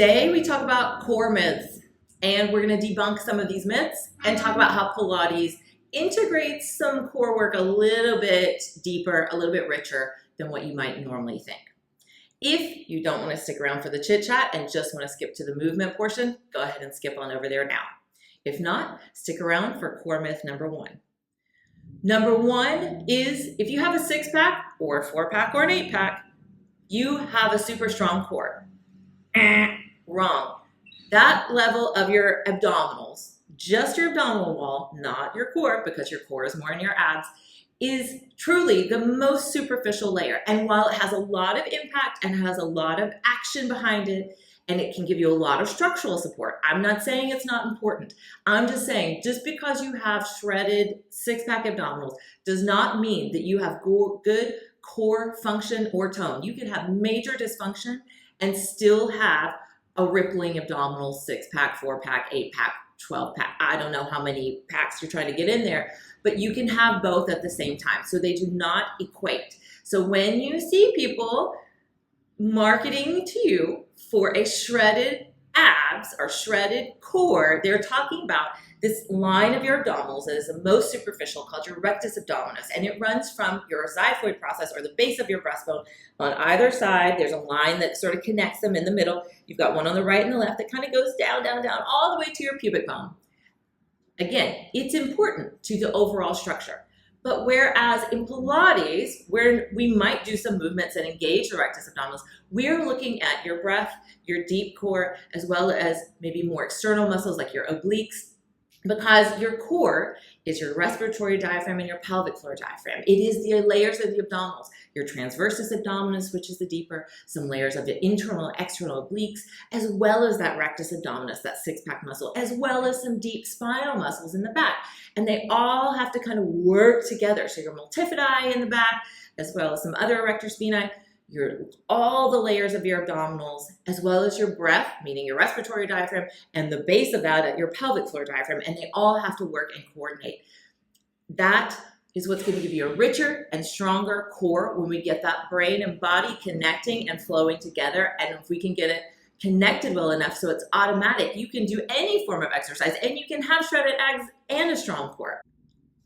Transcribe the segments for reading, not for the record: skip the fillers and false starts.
Today we talk about core myths, and we're going to debunk some of these myths and talk about how Pilates integrates some core work a little bit deeper, a little bit richer than what you might normally think. If you don't want to stick around for the chit chat and just want to skip to the movement portion, go ahead and skip on over there now. If not, stick around for core myth number one. Number one is if you have a 6-pack or a 4-pack or an 8-pack, you have a super strong core. Wrong. That level of your abdominals, just your abdominal wall, not your core, because your core is more in your abs, is truly the most superficial layer. And while it has a lot of impact and has a lot of action behind it, and it can give you a lot of structural support, I'm not saying it's not important. I'm just saying just because you have shredded 6-pack abdominals does not mean that you have good core function or tone. You can have major dysfunction and still have a rippling abdominal 6-pack, 4-pack, 8-pack, 12-pack. I don't know how many packs you're trying to get in there, but you can have both at the same time. So they do not equate. So when you see people marketing to you for a shredded abs or shredded core, they're talking about this line of your abdominals that is the most superficial called your rectus abdominis, and it runs from your xiphoid process or the base of your breastbone. On either side, there's a line that sort of connects them in the middle. You've got one on the right and the left that kind of goes down, down, down, all the way to your pubic bone. Again, it's important to the overall structure. But whereas in Pilates, where we might do some movements and engage the rectus abdominis, we're looking at your breath, your deep core, as well as maybe more external muscles like your obliques, because your core is your respiratory diaphragm and your pelvic floor diaphragm. It is the layers of the abdominals, your transversus abdominis, which is the deeper, some layers of the internal and external obliques, as well as that rectus abdominis, that 6-pack muscle, as well as some deep spinal muscles in the back. And they all have to kind of work together. So your multifidi in the back, as well as some other erector spinae, all the layers of your abdominals, as well as your breath, meaning your respiratory diaphragm, and the base of that at your pelvic floor diaphragm, and they all have to work and coordinate. That is what's going to give you a richer and stronger core when we get that brain and body connecting and flowing together. And if we can get it connected well enough so it's automatic, you can do any form of exercise and you can have shredded abs and a strong core.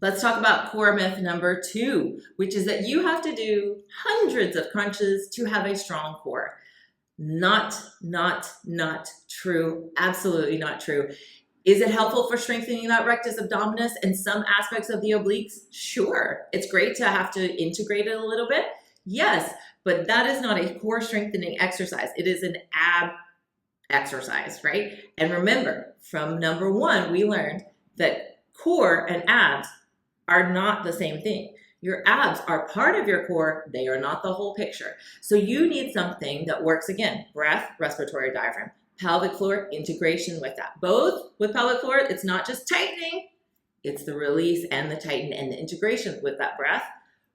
Let's talk about core myth number two, which is that you have to do hundreds of crunches to have a strong core. Not true. Absolutely not true. Is it helpful for strengthening that rectus abdominis and some aspects of the obliques? Sure. It's great to have to integrate it a little bit. Yes, but that is not a core strengthening exercise. It is an ab exercise, right? And remember, from number one, we learned that core and abs are not the same thing. Your abs are part of your core. They are not the whole picture. So you need something that works, again, breath, respiratory diaphragm, pelvic floor, integration with that. Both with pelvic floor, it's not just tightening, it's the release and the tighten and the integration with that breath,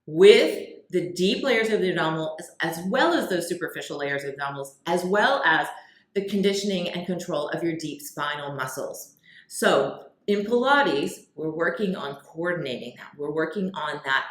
with the deep layers of the abdominal, as well as those superficial layers of the abdominals, as well as the conditioning and control of your deep spinal muscles. So in Pilates, we're working on coordinating that. We're working on that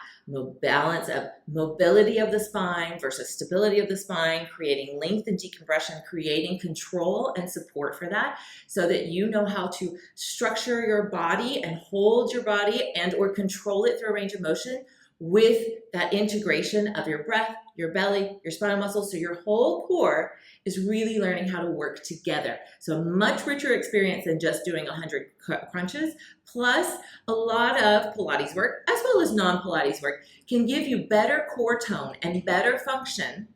balance of mobility of the spine versus stability of the spine, creating length and decompression, creating control and support for that so that you know how to structure your body and hold your body and or control it through a range of motion with that integration of your breath, your belly, your spinal muscles. So your whole core is really learning how to work together. So a much richer experience than just doing 100 crunches, plus a lot of Pilates work, as well as non-Pilates work, can give you better core tone and better function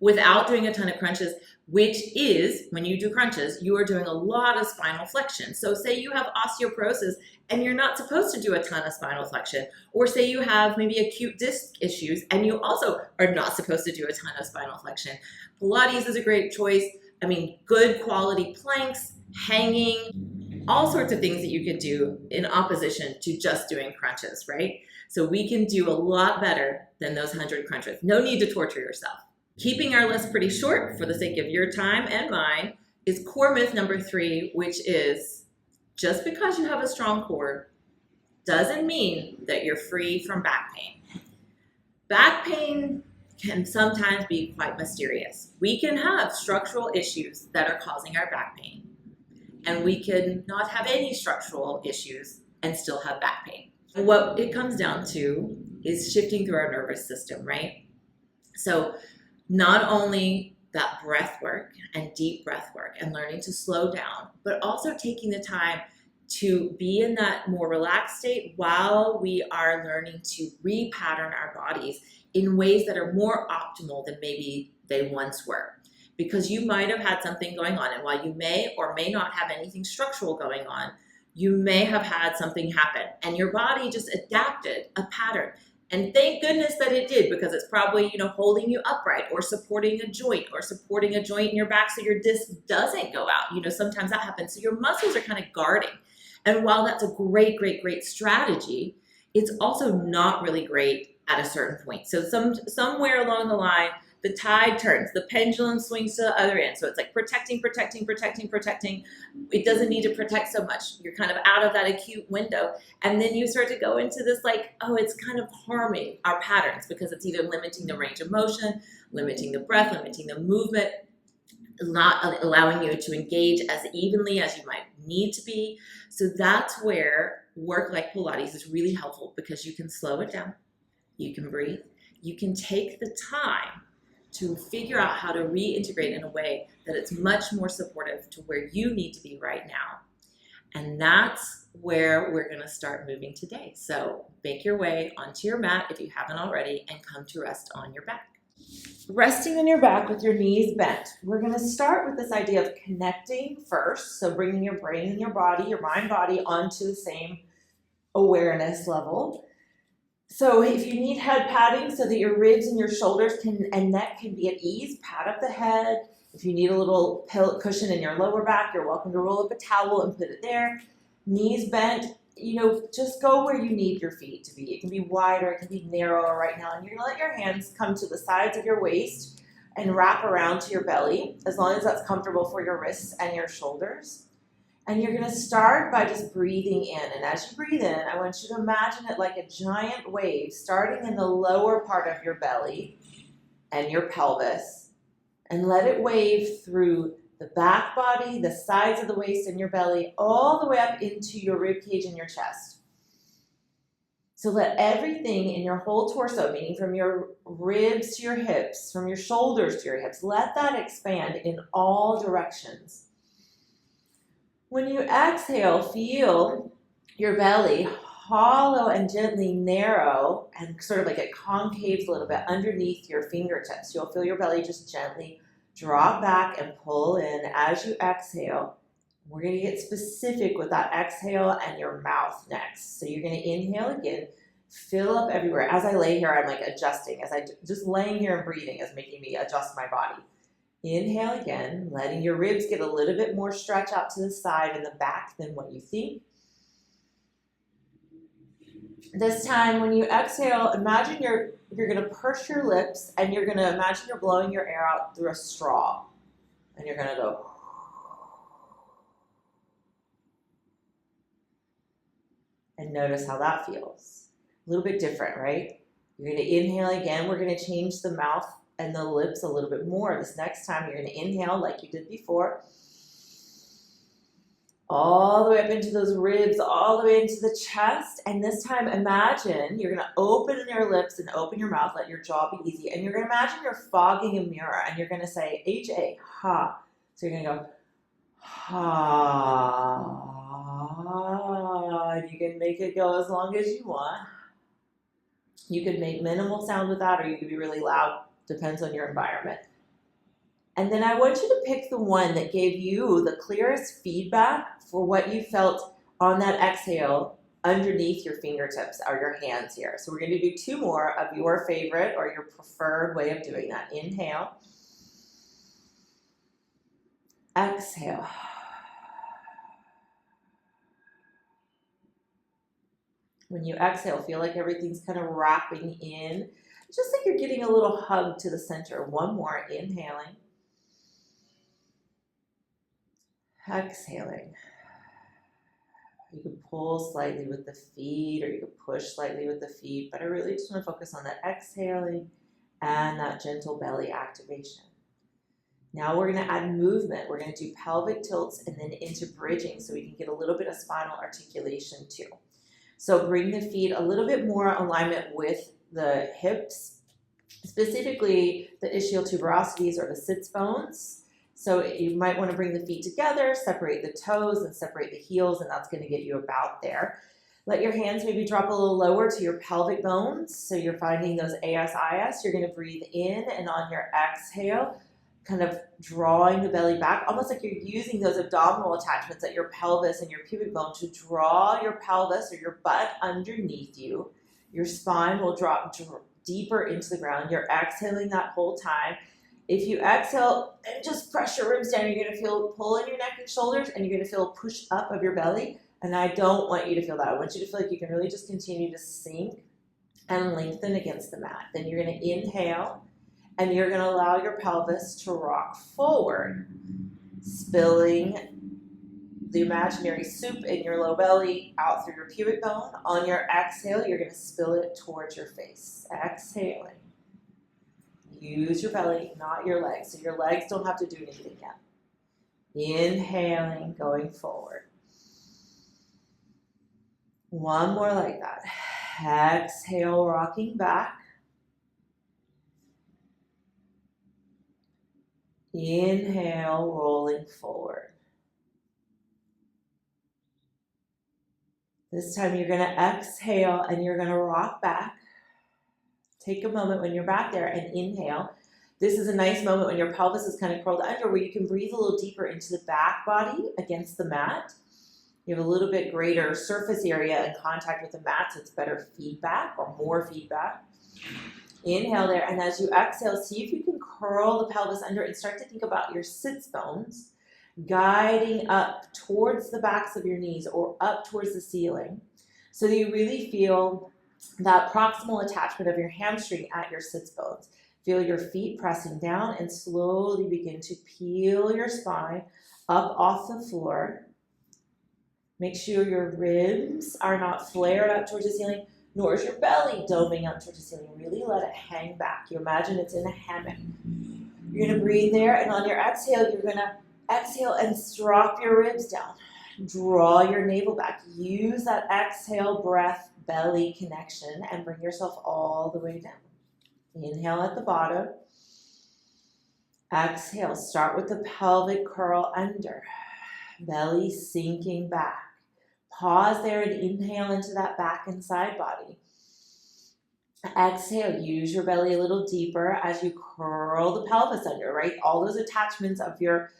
without doing a ton of crunches, which is, when you do crunches, you are doing a lot of spinal flexion. So say you have osteoporosis and you're not supposed to do a ton of spinal flexion, or say you have maybe acute disc issues and you also are not supposed to do a ton of spinal flexion. Pilates is a great choice. I mean, good quality planks, hanging, all sorts of things that you could do in opposition to just doing crunches, right? So we can do a lot better than those 100 crunches. No need to torture yourself. Keeping our list pretty short for the sake of your time and mine is core myth number 3, which is just because you have a strong core doesn't mean that you're free from back pain. Back pain can sometimes be quite mysterious. We can have structural issues that are causing our back pain, and we can not have any structural issues and still have back pain. What it comes down to is shifting through our nervous system, right? So not only that breath work and deep breath work and learning to slow down, but also taking the time to be in that more relaxed state while we are learning to repattern our bodies in ways that are more optimal than maybe they once were. Because you might have had something going on, and while you may or may not have anything structural going on, you may have had something happen and your body just adapted a pattern. And thank goodness that it did, because it's probably, holding you upright or supporting a joint in your back so your disc doesn't go out. Sometimes that happens. So your muscles are kind of guarding. And while that's a great, great, great strategy, it's also not really great at a certain point. So somewhere along the line, the tide turns, the pendulum swings to the other end. So it's like protecting. It doesn't need to protect so much. You're kind of out of that acute window. And then you start to go into this it's kind of harming our patterns, because it's either limiting the range of motion, limiting the breath, limiting the movement, not allowing you to engage as evenly as you might need to be. So that's where work like Pilates is really helpful, because you can slow it down, you can breathe, you can take the time to figure out how to reintegrate in a way that it's much more supportive to where you need to be right now. And that's where we're going to start moving today. So make your way onto your mat if you haven't already, and come to rest on your back. Resting on your back with your knees bent. We're going to start with this idea of connecting first. So bringing your brain and your body, your mind body, onto the same awareness level. So if you need head padding so that your ribs and your shoulders and neck can be at ease, pad up the head. If you need a little cushion in your lower back, you're welcome to roll up a towel and put it there. Knees bent, just go where you need your feet to be. It can be wider, it can be narrower right now. And you're gonna let your hands come to the sides of your waist and wrap around to your belly, as long as that's comfortable for your wrists and your shoulders. And you're going to start by just breathing in. And as you breathe in, I want you to imagine it like a giant wave starting in the lower part of your belly and your pelvis. And let it wave through the back body, the sides of the waist and your belly, all the way up into your rib cage and your chest. So let everything in your whole torso, meaning from your ribs to your hips, from your shoulders to your hips, let that expand in all directions. When you exhale, feel your belly hollow and gently narrow, and sort of like it concaves a little bit underneath your fingertips. You'll feel your belly just gently drop back and pull in as you exhale. We're going to get specific with that exhale and your mouth next. So you're going to inhale again, fill up everywhere. As I lay here, I'm adjusting. Just laying here and breathing is making me adjust my body. Inhale again, letting your ribs get a little bit more stretch out to the side and the back than what you think. This time, when you exhale, imagine you're going to purse your lips, and you're going to imagine you're blowing your air out through a straw. And you're going to go. And notice how that feels. A little bit different, right? You're going to inhale again. We're going to change the mouth and the lips a little bit more. This next time, you're going to inhale like you did before. All the way up into those ribs, all the way into the chest. And this time, imagine you're going to open your lips and open your mouth, let your jaw be easy. And you're going to imagine you're fogging a mirror, and you're going to say, H-A, ha. So you're going to go, ha. And you can make it go as long as you want. You could make minimal sound with that, or you could be really loud. Depends on your environment. And then I want you to pick the one that gave you the clearest feedback for what you felt on that exhale underneath your fingertips or your hands here. So we're going to do 2 more of your favorite or your preferred way of doing that. Inhale. Exhale. When you exhale, feel like everything's kind of wrapping in. Just like you're getting a little hug to the center. One more, inhaling. Exhaling. You can pull slightly with the feet, or you can push slightly with the feet, but I really just want to focus on that exhaling and that gentle belly activation. Now we're going to add movement. We're going to do pelvic tilts and then into bridging so we can get a little bit of spinal articulation too. So bring the feet a little bit more alignment with the hips, specifically the ischial tuberosities or the sits bones. So you might want to bring the feet together, separate the toes and separate the heels, and that's going to get you about there. Let your hands maybe drop a little lower to your pelvic bones. So you're finding those ASIS. You're going to breathe in, and on your exhale, kind of drawing the belly back, almost like you're using those abdominal attachments at your pelvis and your pubic bone to draw your pelvis or your butt underneath you. Your spine will drop deeper into the ground. You're exhaling that whole time. If you exhale and just press your ribs down, you're going to feel pull in your neck and shoulders, and you're going to feel a push up of your belly. And I don't want you to feel that. I want you to feel like you can really just continue to sink and lengthen against the mat. Then you're going to inhale, and you're going to allow your pelvis to rock forward, spilling the imaginary soup in your low belly out through your pubic bone. On your exhale, you're going to spill it towards your face. Exhaling. Use your belly, not your legs. So your legs don't have to do anything yet. Inhaling, going forward. One more like that. Exhale, rocking back. Inhale, rolling forward. This time you're going to exhale and you're going to rock back. Take a moment when you're back there and inhale. This is a nice moment when your pelvis is kind of curled under, where you can breathe a little deeper into the back body against the mat. You have a little bit greater surface area and contact with the mat, so it's better feedback or more feedback. Inhale there, and as you exhale, see if you can curl the pelvis under and start to think about your sits bones guiding up towards the backs of your knees or up towards the ceiling, so that you really feel that proximal attachment of your hamstring at your sits bones. Feel your feet pressing down and slowly begin to peel your spine up off the floor. Make sure your ribs are not flared up towards the ceiling, nor is your belly doming up towards the ceiling. Really let it hang back. You imagine it's in a hammock. You're going to breathe there, and on your exhale, you're going to exhale and drop your ribs down. Draw your navel back. Use that exhale breath belly connection and bring yourself all the way down. Inhale at the bottom. Exhale. Start with the pelvic curl under. Belly sinking back. Pause there and inhale into that back and side body. Exhale, use your belly a little deeper as you curl the pelvis under, right? All those attachments of your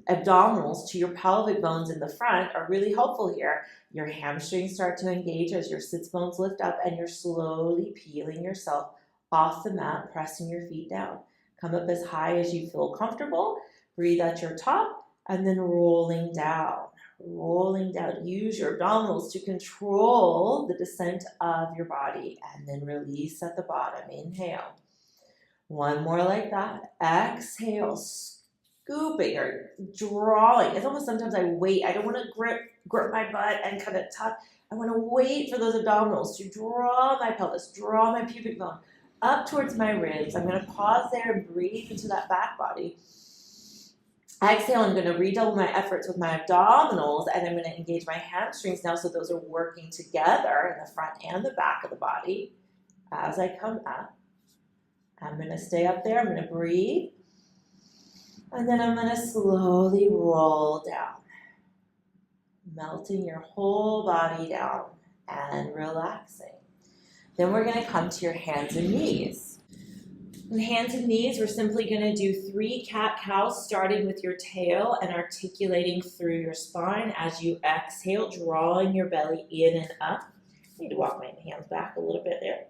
abdominals to your pelvic bones in the front are really helpful here. Your hamstrings start to engage as your sits bones lift up, and you're slowly peeling yourself off the mat, pressing your feet down. Come up as high as you feel comfortable. Breathe at your top, and then rolling down. Rolling down. Use your abdominals to control the descent of your body, and then release at the bottom. Inhale. One more like that. Exhale, scooping or drawing. It's almost sometimes I wait. I don't want to grip my butt and kind of tuck. I want to wait for those abdominals to draw my pelvis, draw my pubic bone up towards my ribs. I'm going to pause there and breathe into that back body. Exhale, I'm going to redouble my efforts with my abdominals, and I'm going to engage my hamstrings now, so those are working together in the front and the back of the body. As I come up, I'm going to stay up there. I'm going to breathe, and then I'm going to slowly roll down, melting your whole body down and relaxing. Then we're going to come to your hands and knees. In hands and knees, we're simply going to do 3 cat-cows, starting with your tail and articulating through your spine as you exhale, drawing your belly in and up. I need to walk my hands back a little bit there.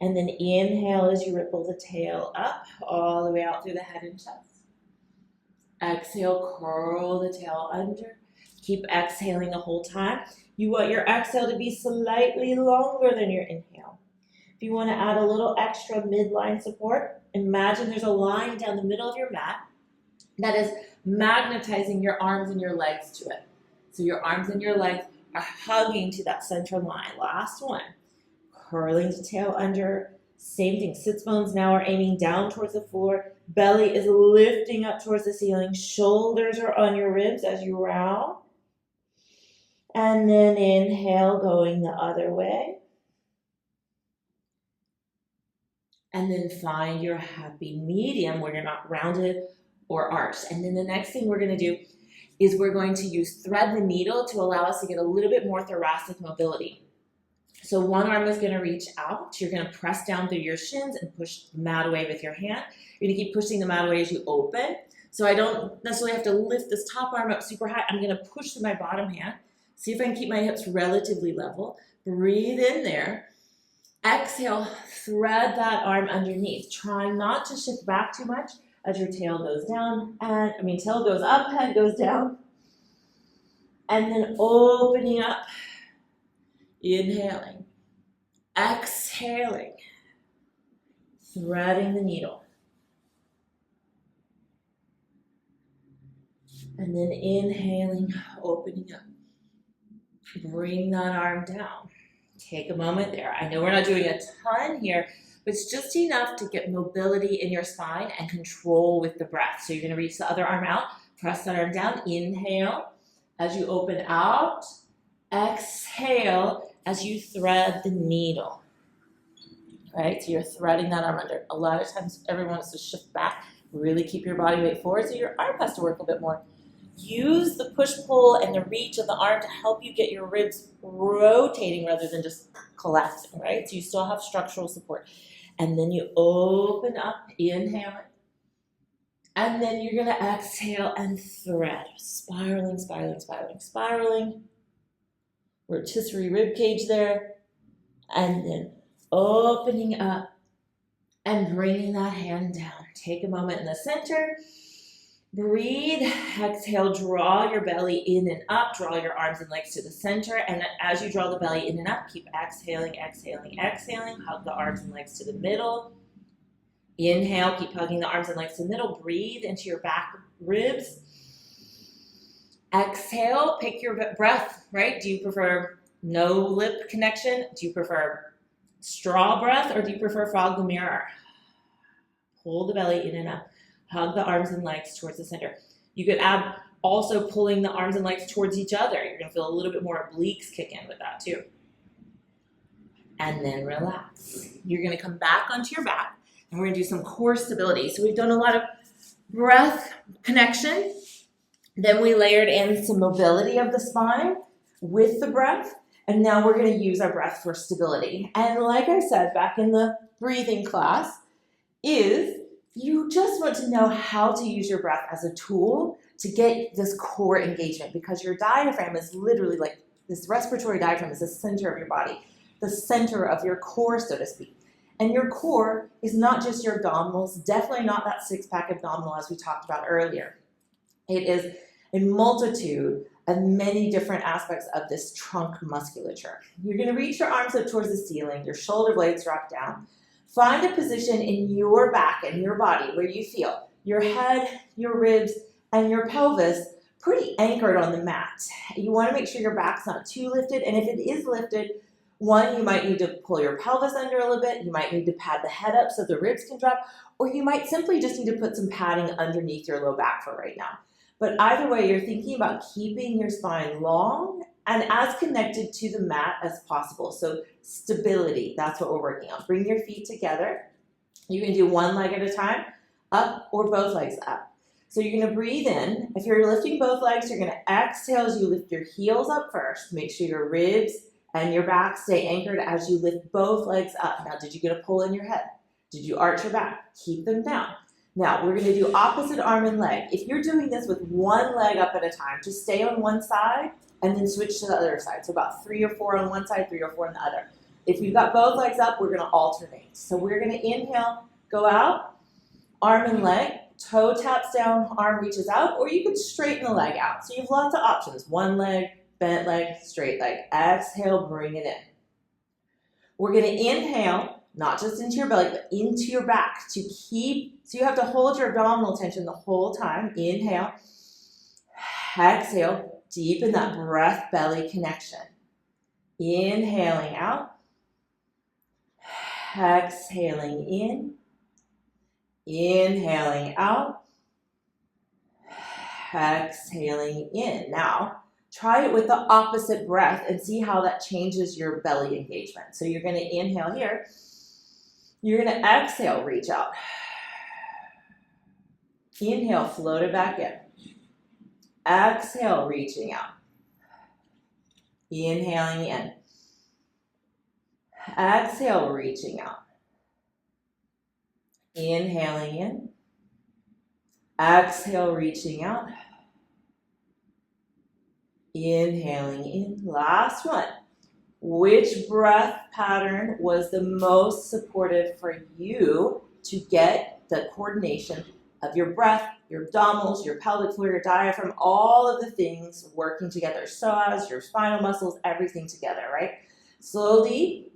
And then inhale as you ripple the tail up, all the way out through the head and chest. Exhale, curl the tail under. Keep exhaling the whole time. You want your exhale to be slightly longer than your inhale. If you want to add a little extra midline support, imagine there's a line down the middle of your mat that is magnetizing your arms and your legs to it. So your arms and your legs are hugging to that central line. Last one. Curling the tail under, Same thing, sits bones now are aiming down towards the floor. Belly is lifting up towards the ceiling. Shoulders are on your ribs as you round. And then inhale, going the other way. And then find your happy medium where you're not rounded or arched. And then the next thing we're going to do is we're going to use thread the needle to allow us to get a little bit more thoracic mobility. So one arm is going to reach out. You're going to press down through your shins and push the mat away with your hand. You're going to keep pushing the mat away as you open. So I don't necessarily have to lift this top arm up super high. I'm going to push with my bottom hand. See if I can keep my hips relatively level. Breathe in there. Exhale, thread that arm underneath. Trying not to shift back too much as your tail goes down. Tail goes up, head goes down. And then opening up. Inhaling, exhaling, threading the needle. And then inhaling, opening up. Bring that arm down. Take a moment there. I know we're not doing a ton here, but it's just enough to get mobility in your spine and control with the breath. So you're going to reach the other arm out, press that arm down, inhale. As you open out, exhale. As you thread the needle, right? So you're threading that arm under. A lot of times everyone wants to shift back, really keep your body weight forward so your arm has to work a bit more. Use the push-pull and the reach of the arm to help you get your ribs rotating rather than just collapsing, right? So you still have structural support. And then you open up, inhale. And then you're gonna exhale and thread, spiraling, spiraling, spiraling, spiraling. Rotisserie rib cage there, and then opening up and bringing that hand down. Take a moment in the center. Breathe. Exhale, draw your belly in and up. Draw your arms and legs to the center. And as you draw the belly in and up, keep exhaling, exhaling, exhaling. Hug the arms and legs to the middle. Inhale, keep hugging the arms and legs to the middle. Breathe into your back ribs. Exhale, pick your breath, right? Do you prefer no lip connection? Do you prefer straw breath, or do you prefer fog the mirror? Pull the belly in and up. Hug the arms and legs towards the center. You could add also pulling the arms and legs towards each other. You're gonna feel a little bit more obliques kick in with that too. And then relax. You're gonna come back onto your back and we're gonna do some core stability. So we've done a lot of breath connection. Then we layered in some mobility of the spine with the breath. And now we're going to use our breath for stability. And like I said back in the breathing class, is you just want to know how to use your breath as a tool to get this core engagement, because your diaphragm is literally like this respiratory diaphragm is the center of your body, the center of your core, so to speak. And your core is not just your abdominals, definitely not that six-pack abdominal as we talked about earlier. It is a multitude of many different aspects of this trunk musculature. You're going to reach your arms up towards the ceiling, your shoulder blades drop down. Find a position in your back and your body where you feel your head, your ribs, and your pelvis pretty anchored on the mat. You want to make sure your back's not too lifted, and if it is lifted, one, you might need to pull your pelvis under a little bit, you might need to pad the head up so the ribs can drop, or you might simply just need to put some padding underneath your low back for right now. But either way, you're thinking about keeping your spine long and as connected to the mat as possible. So stability, that's what we're working on. Bring your feet together. You can do one leg at a time, up or both legs up. So you're gonna breathe in. If you're lifting both legs, you're gonna exhale as you lift your heels up first. Make sure your ribs and your back stay anchored as you lift both legs up. Now, did you get a pull in your head? Did you arch your back? Keep them down. Now, we're gonna do opposite arm and leg. If you're doing this with one leg up at a time, just stay on one side and then switch to the other side. So about 3 or 4 on one side, 3 or 4 on the other. If you've got both legs up, we're gonna alternate. So we're gonna inhale, go out, arm and leg, toe taps down, arm reaches out, or you could straighten the leg out. So you have lots of options. One leg, bent leg, straight leg. Exhale, bring it in. We're gonna inhale, not just into your belly, but into your back to keep, so you have to hold your abdominal tension the whole time. Inhale, exhale, deepen that breath belly connection. Inhaling out, Exhaling in, inhaling out, exhaling in. Now, try it with the opposite breath and see how that changes your belly engagement. So you're going to inhale here. You're going to exhale, reach out. Inhale, float it back in. Exhale, reaching out. Inhaling in. Exhale, reaching out. Inhaling in. Exhale, reaching out. Inhaling in. Last one. Which breath pattern was the most supportive for you to get the coordination of your breath, your abdominals, your pelvic floor, your diaphragm, all of the things working together, psoas, your spinal muscles, everything together, right? Slowly,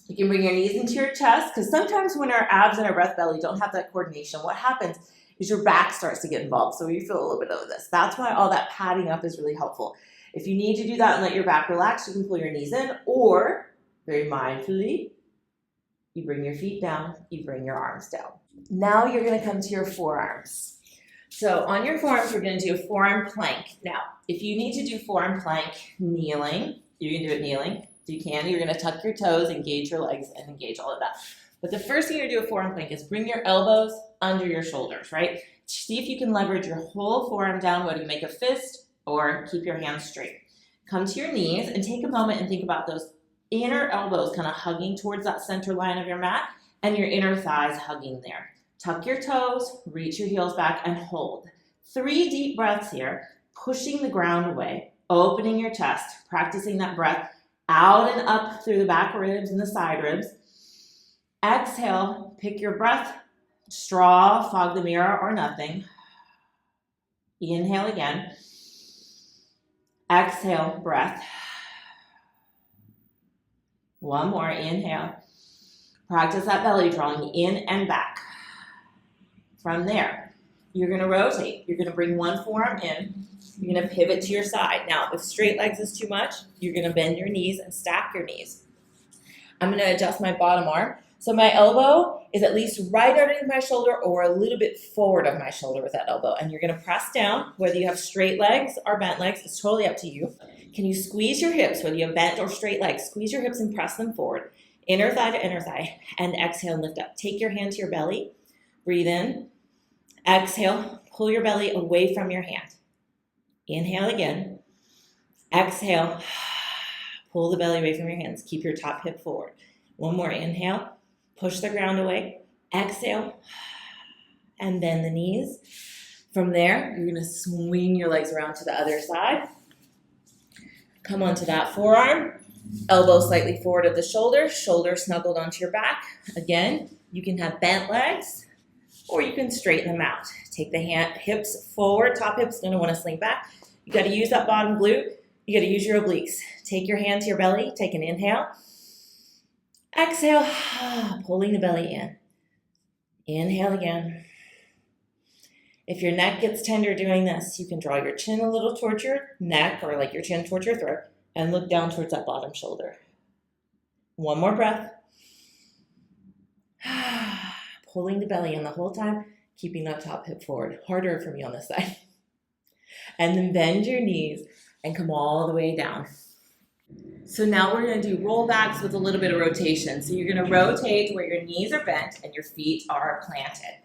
you can bring your knees into your chest, because sometimes when our abs and our breath belly don't have that coordination, what happens is your back starts to get involved, so you feel a little bit of this. That's why all that padding up is really helpful. If you need to do that and let your back relax, you can pull your knees in, or very mindfully, you bring your feet down, you bring your arms down. Now you're going to come to your forearms. So on your forearms, we're going to do a forearm plank. Now, if you need to do forearm plank kneeling, you can do it kneeling. If you can, you're going to tuck your toes, engage your legs, and engage all of that. But the first thing you're going to do a forearm plank is bring your elbows under your shoulders, right? See if you can leverage your whole forearm down, whether you make a fist or keep your hands straight. Come to your knees and take a moment and think about those inner elbows kind of hugging towards that center line of your mat and your inner thighs hugging there. Tuck your toes, reach your heels back, and hold. 3 deep breaths here, pushing the ground away, opening your chest, practicing that breath out and up through the back ribs and the side ribs. Exhale, pick your breath, straw, fog the mirror, or nothing. Inhale again. Exhale, breath. One more, inhale. Practice that belly drawing in and back. From there, you're going to rotate. You're going to bring one forearm in. You're going to pivot to your side. Now, if straight legs is too much, you're going to bend your knees and stack your knees. I'm going to adjust my bottom arm. So my elbow is at least right underneath my shoulder or a little bit forward of my shoulder with that elbow. And you're going to press down. Whether you have straight legs or bent legs, it's totally up to you. Can you squeeze your hips, whether you have bent or straight legs? Squeeze your hips and press them forward. Inner thigh to inner thigh. And exhale and lift up. Take your hand to your belly. Breathe in. Exhale. Pull your belly away from your hand. Inhale again. Exhale. Pull the belly away from your hands. Keep your top hip forward. One more. Inhale. Push the ground away. Exhale. And bend the knees. From there, you're going to swing your legs around to the other side. Come onto that forearm. Elbow slightly forward of the shoulder. Shoulder snuggled onto your back. Again, you can have bent legs or you can straighten them out. Take the hips forward. Top hip's going to want to sling back. You got to use that bottom glute. You got to use your obliques. Take your hand to your belly. Take an inhale. Exhale, pulling the belly in. Inhale again. If your neck gets tender doing this, you can draw your chin a little towards your neck or like your chin towards your throat and look down towards that bottom shoulder. One more breath. Pulling the belly in the whole time, keeping that top hip forward. Harder for me on this side. And then bend your knees and come all the way down. So now we're going to do rollbacks with a little bit of rotation. So you're going to rotate where your knees are bent and your feet are planted.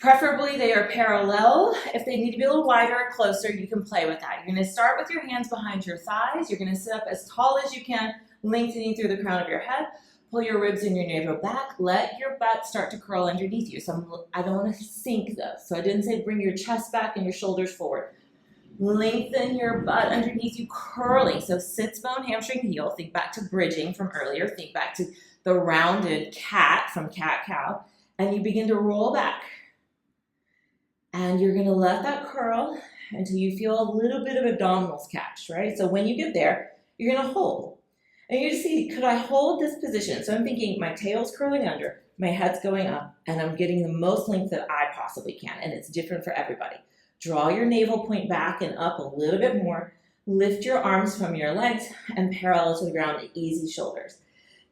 Preferably they are parallel. If they need to be a little wider or closer, you can play with that. You're going to start with your hands behind your thighs. You're going to sit up as tall as you can, lengthening through the crown of your head. Pull your ribs and your navel back. Let your butt start to curl underneath you. So I don't want to sink this. So I didn't say bring your chest back and your shoulders forward. Lengthen your butt underneath you, curling. So sits bone, hamstring, heel. Think back to bridging from earlier. Think back to the rounded cat from cat-cow. And you begin to roll back. And you're going to let that curl until you feel a little bit of abdominals catch, right? So when you get there, you're going to hold. And you just see, could I hold this position? So I'm thinking my tail's curling under, my head's going up, and I'm getting the most length that I possibly can. And it's different for everybody. Draw your navel point back and up a little bit more. Lift your arms from your legs and parallel to the ground, easy shoulders.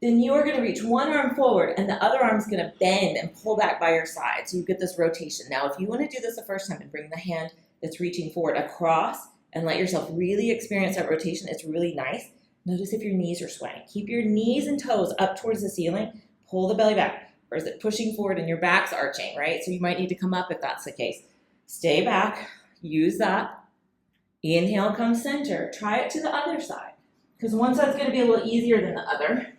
Then you are going to reach one arm forward and the other arm is going to bend and pull back by your side. So you get this rotation. Now, if you want to do this the first time and bring the hand that's reaching forward across and let yourself really experience that rotation, it's really nice. Notice if your knees are swaying. Keep your knees and toes up towards the ceiling. Pull the belly back. Or is it pushing forward and your back's arching, right? So you might need to come up if that's the case. Stay back. Use that. Inhale, come center. Try it to the other side. Because one side's going to be a little easier than the other.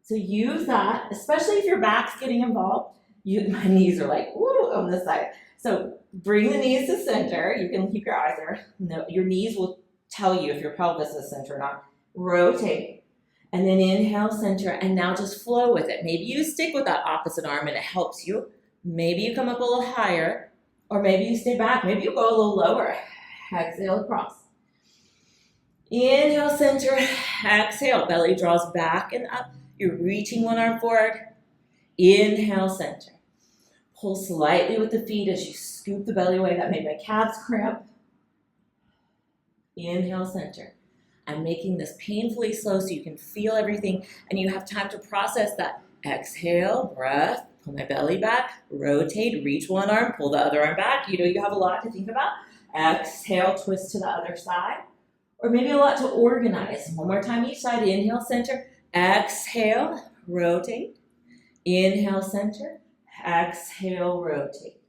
So use that, especially if your back's getting involved. My knees are like, woo, on this side. So bring the knees to center. You can keep your eyes there. No, your knees will tell you if your pelvis is center or not. Rotate. And then inhale, center, and now just flow with it. Maybe you stick with that opposite arm and it helps you. Maybe you come up a little higher, or maybe you stay back. Maybe you go a little lower. Exhale across. Inhale, center, exhale. Belly draws back and up. You're reaching one arm forward. Inhale, center. Pull slightly with the feet as you scoop the belly away. That made my calves cramp. Inhale, center. I'm making this painfully slow so you can feel everything and you have time to process that. Exhale, breath, pull my belly back, rotate, reach one arm, pull the other arm back. You know you have a lot to think about. Exhale, twist to the other side. Or maybe a lot to organize. One more time each side. Inhale, center. Exhale, rotate. Inhale, center. Exhale, rotate.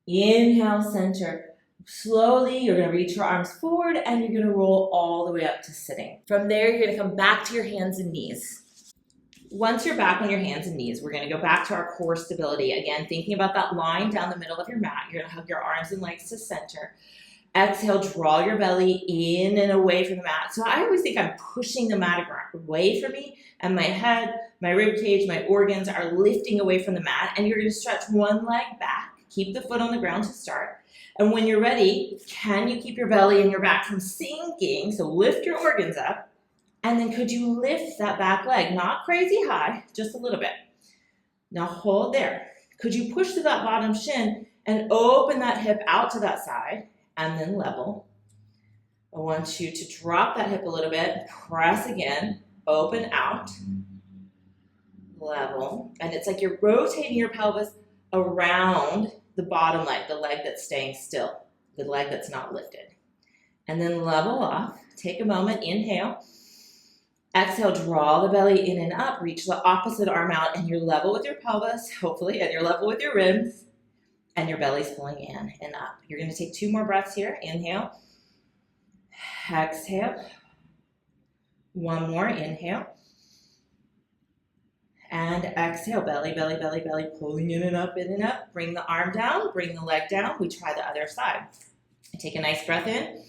Inhale, center. Slowly, you're going to reach your arms forward and you're going to roll all the way up to sitting. From there, you're going to come back to your hands and knees. Once you're back on your hands and knees, we're going to go back to our core stability. Again, thinking about that line down the middle of your mat. You're going to hug your arms and legs to center. Exhale, draw your belly in and away from the mat. So I always think I'm pushing the mat away from me, and my head, my rib cage, my organs are lifting away from the mat, and you're going to stretch one leg back. Keep the foot on the ground to start. And when you're ready, can you keep your belly and your back from sinking? So lift your organs up. And then could you lift that back leg? Not crazy high, just a little bit. Now hold there. Could you push to that bottom shin and open that hip out to that side and then level? I want you to drop that hip a little bit, press again, open out, level. And it's like you're rotating your pelvis around the bottom leg, the leg that's staying still, the leg that's not lifted. And then level off. Take a moment, inhale. Exhale, draw the belly in and up, reach the opposite arm out, and you're level with your pelvis, hopefully, and you're level with your ribs, and your belly's pulling in and up. You're going to take 2 more breaths here. Inhale. Exhale. 1 more, inhale. And exhale, belly, belly, belly, belly, pulling in and up, in and up. Bring the arm down, bring the leg down. We try the other side. Take a nice breath in.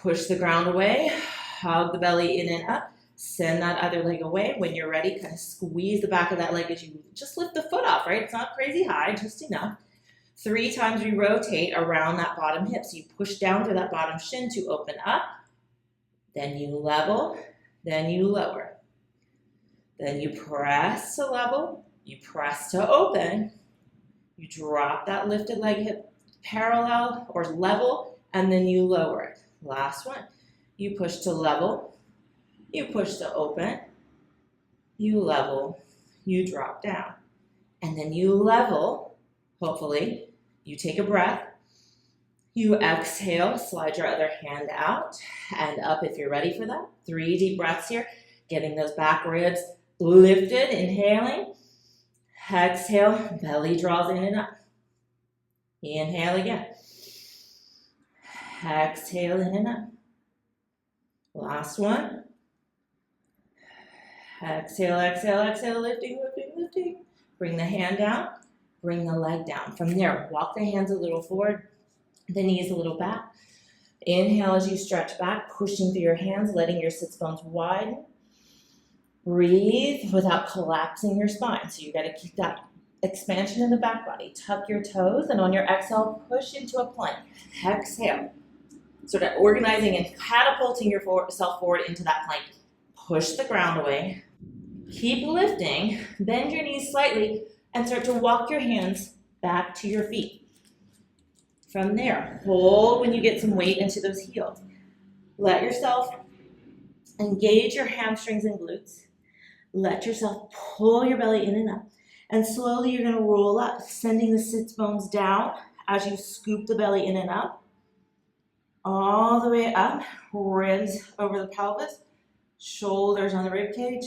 Push the ground away. Hug the belly in and up. Send that other leg away. When you're ready, kind of squeeze the back of that leg as you just lift the foot off, right? It's not crazy high, just enough. 3 times we rotate around that bottom hip. So you push down to that bottom shin to open up. Then you level. Then you lower. Then you press to level, you press to open, you drop that lifted leg hip parallel or level, and then you lower it. Last one. You push to level, you push to open, you level, you drop down. And then you level, hopefully, you take a breath, you exhale, slide your other hand out and up if you're ready for that. 3 deep breaths here, getting those back ribs lifted, inhaling. Exhale, belly draws in and up. Inhale again. Exhale in and up. Last one. Exhale, exhale, exhale, lifting, lifting, lifting. Bring the hand down, bring the leg down. From there, walk the hands a little forward, the knees a little back. Inhale as you stretch back, pushing through your hands, letting your sits bones widen. Breathe without collapsing your spine. So you got to keep that expansion in the back body. Tuck your toes, and on your exhale, push into a plank. Exhale. Sort of organizing and catapulting yourself forward into that plank. Push the ground away. Keep lifting. Bend your knees slightly and start to walk your hands back to your feet. From there, hold when you get some weight into those heels. Let yourself Engage your hamstrings and glutes. Let yourself pull your belly in and up. And slowly you're gonna roll up, sending the sits bones down as you scoop the belly in and up. All the way up, ribs over the pelvis, shoulders on the rib cage,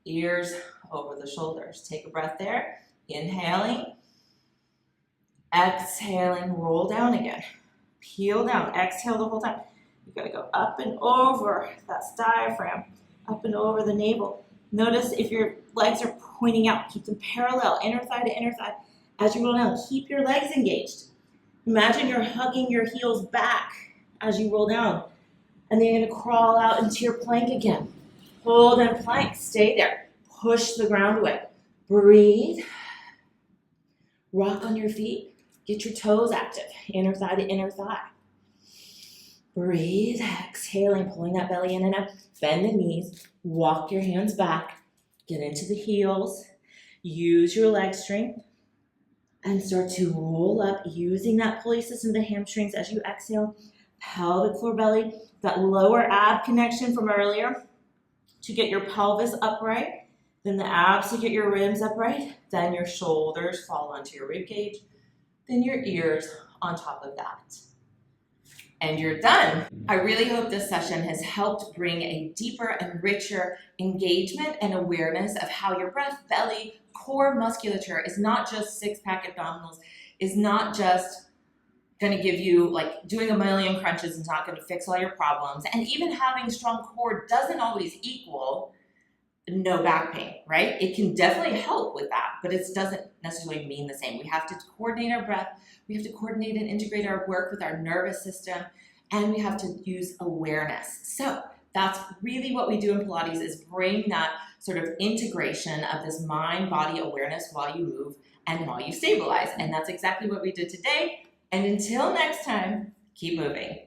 ears over the shoulders. Take a breath there. Inhaling. Exhaling, roll down again. Peel down, exhale the whole time. You gotta go up and over that diaphragm, up and over the navel. Notice if your legs are pointing out, keep them parallel, inner thigh to inner thigh. As you roll down, keep your legs engaged. Imagine you're hugging your heels back as you roll down. And then you're gonna crawl out into your plank again. Hold and plank, stay there. Push the ground away. Breathe. Rock on your feet. Get your toes active, inner thigh to inner thigh. Breathe, exhaling, pulling that belly in and up. Bend the knees, walk your hands back, get into the heels, use your leg strength, and start to roll up using that pulley system, the hamstrings as you exhale. Pelvic floor belly, that lower ab connection from earlier to get your pelvis upright, then the abs to get your ribs upright, then your shoulders fall onto your rib cage, then your ears on top of that. And you're done. I really hope this session has helped bring a deeper and richer engagement and awareness of how your breath, belly, core musculature is not just six-pack abdominals, is not just gonna give you, like, doing a million crunches is not gonna fix all your problems. And even having strong core doesn't always equal no back pain, right? It can definitely help with that, but it doesn't necessarily mean the same. We have to coordinate our breath, we have to coordinate and integrate our work with our nervous system, and we have to use awareness. So that's really what we do in Pilates, is bring that sort of integration of this mind-body awareness while you move and while you stabilize. And that's exactly what we did today. And until next time, keep moving.